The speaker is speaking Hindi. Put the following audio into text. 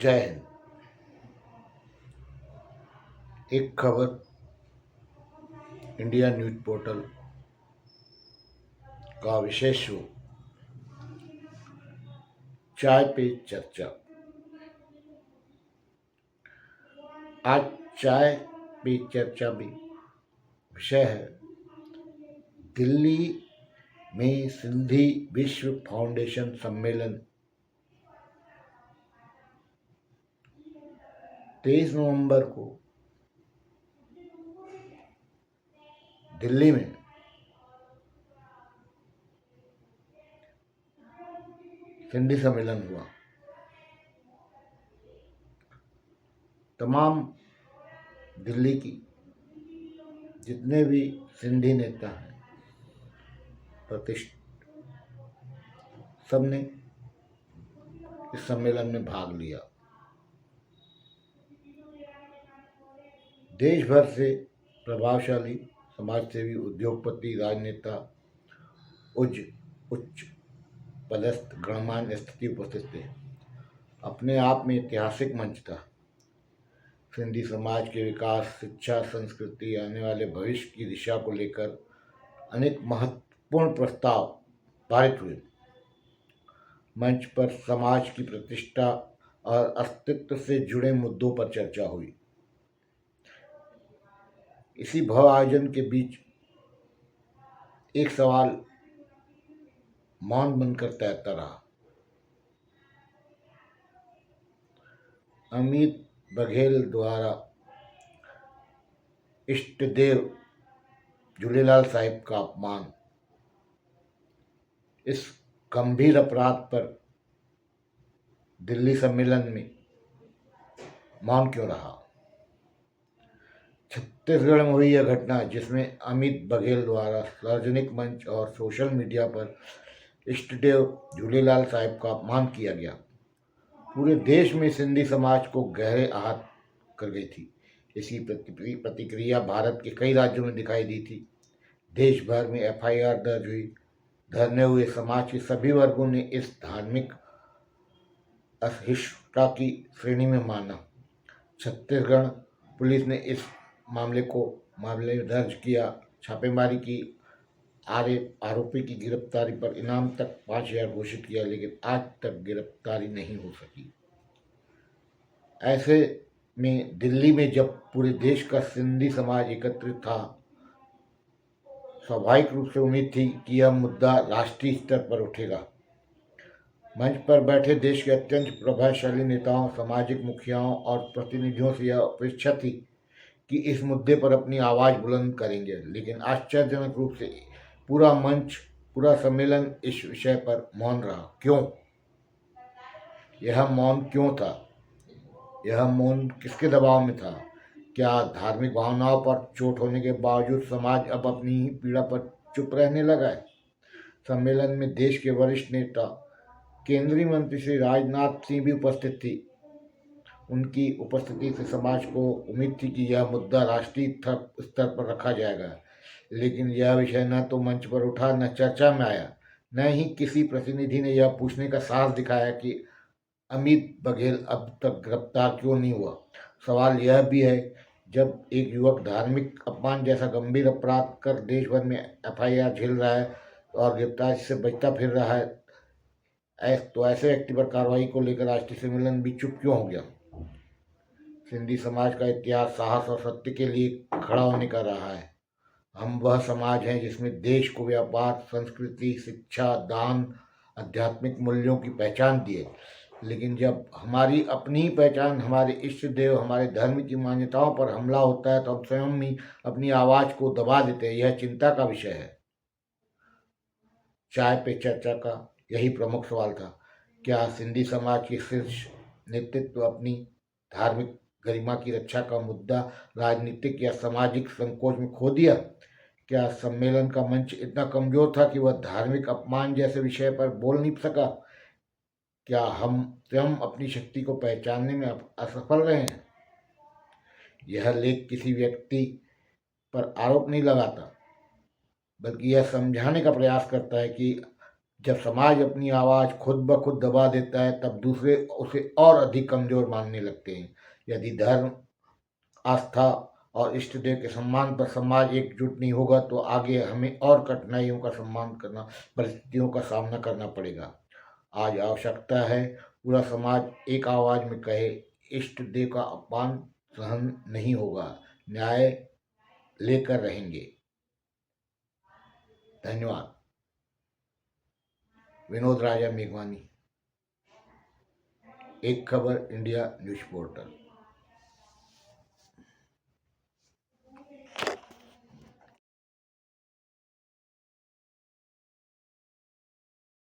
जय हिंद। एक खबर इंडिया न्यूज पोर्टल का विशेष शो चाय पे चर्चा। आज चाय पे चर्चा में विषय है दिल्ली में सिंधी विश्व फाउंडेशन सम्मेलन 23 नवंबर को दिल्ली में सिंधी सम्मेलन हुआ। तमाम दिल्ली की जितने भी सिंधी नेता हैं प्रतिष्ठित, सबने इस सम्मेलन में भाग लिया। देश भर से प्रभावशाली समाजसेवी, उद्योगपति, राजनेता, उच्च पदस्थ गणमान्य स्थिति उपस्थित थे। अपने आप में ऐतिहासिक मंच था। सिंधी समाज के विकास, शिक्षा, संस्कृति, आने वाले भविष्य की दिशा को लेकर अनेक महत्वपूर्ण प्रस्ताव पारित हुए। मंच पर समाज की प्रतिष्ठा और अस्तित्व से जुड़े मुद्दों पर चर्चा हुई। इसी भव्य आयोजन के बीच एक सवाल मौन बनकर तैरता रहा। अमित बघेल द्वारा इष्ट देव झूलेलाल साहिब का अपमान, इस गंभीर अपराध पर दिल्ली सम्मेलन में मौन क्यों रहा? छत्तीसगढ़ में हुई यह घटना, जिसमें अमित बघेल द्वारा सार्वजनिक मंच और सोशल मीडिया पर इष्टदेव झूलेलाल साहिब का अपमान किया गया, पूरे देश में सिंधी समाज को गहरे आहत कर गई थी। इसी प्रतिक्रिया भारत के कई राज्यों में दिखाई दी थी। देश भर में FIR दर्ज हुई। धरने हुए समाज के सभी वर्गों ने इस धार्मिक असहिष्णुता की श्रेणी में माना। छत्तीसगढ़ पुलिस ने इस मामले दर्ज किया, छापेमारी की, आरोपी की गिरफ्तारी पर इनाम तक 5,000 घोषित किया, लेकिन आज तक गिरफ्तारी नहीं हो सकी। ऐसे में दिल्ली में जब पूरे देश का सिंधी समाज एकत्रित था, स्वाभाविक रूप से उम्मीद थी कि यह मुद्दा राष्ट्रीय स्तर पर उठेगा। मंच पर बैठे देश के अत्यंत प्रभावशाली नेताओं, सामाजिक मुखियाओं और प्रतिनिधियों से यह अपेक्षा थी कि इस मुद्दे पर अपनी आवाज़ बुलंद करेंगे, लेकिन आश्चर्यजनक रूप से पूरा मंच, पूरा सम्मेलन इस विषय पर मौन रहा। क्यों? यह मौन क्यों था? यह मौन किसके दबाव में था? क्या धार्मिक भावनाओं पर चोट होने के बावजूद समाज अब अपनी ही पीड़ा पर चुप रहने लगा है? सम्मेलन में देश के वरिष्ठ नेता, केंद्रीय मंत्री श्री राजनाथ सिंह भी उपस्थित थी। उनकी उपस्थिति से समाज को उम्मीद थी कि यह मुद्दा राष्ट्रीय स्तर पर रखा जाएगा, लेकिन यह विषय न तो मंच पर उठा, न चर्चा में आया, न ही किसी प्रतिनिधि ने यह पूछने का साहस दिखाया कि अमित बघेल अब तक गिरफ्तार क्यों नहीं हुआ। सवाल यह भी है, जब एक युवक धार्मिक अपमान जैसा गंभीर अपराध कर देश भर में FIR झेल रहा है और गिरफ्तारी से बचता फिर रहा है, तो ऐसे व्यक्ति पर कार्रवाई को लेकर राष्ट्रीय सम्मेलन भी चुप क्यों हो गया? सिंधी समाज का इतिहास साहस और सत्य के लिए खड़ा होने का रहा है। हम वह समाज हैं जिसमें देश को व्यापार, संस्कृति, शिक्षा, दान, आध्यात्मिक मूल्यों की पहचान दी है। लेकिन जब हमारी अपनी ही पहचान, हमारे इष्ट देव, हमारे धर्म की मान्यताओं पर हमला होता है, तो हम स्वयं ही अपनी आवाज़ को दबा देते हैं। यह चिंता का विषय है। चाय पे चर्चा का यही प्रमुख सवाल था। क्या सिंधी समाज के शीर्ष नेतृत्व अपनी धार्मिक गरिमा की रक्षा का मुद्दा राजनीतिक या सामाजिक संकोच में खो दिया? क्या सम्मेलन का मंच इतना कमजोर था कि वह धार्मिक अपमान जैसे विषय पर बोल नहीं सका? क्या हम स्वयं अपनी शक्ति को पहचानने में असफल रहे हैं? यह लेख किसी व्यक्ति पर आरोप नहीं लगाता, बल्कि यह समझाने का प्रयास करता है कि जब समाज अपनी आवाज़ खुद ब खुद दबा देता है तब दूसरे उसे और अधिक कमज़ोर मानने लगते हैं। यदि धर्म, आस्था और इष्ट देव के सम्मान पर समाज एकजुट नहीं होगा तो आगे हमें और कठिनाइयों का परिस्थितियों का सामना करना पड़ेगा। आज आवश्यकता है पूरा समाज एक आवाज़ में कहे, इष्ट देव का अपमान सहन नहीं होगा, न्याय लेकर रहेंगे। धन्यवाद। विनोद राजा मेघवानी, एक खबर इंडिया न्यूज़ पोर्टल।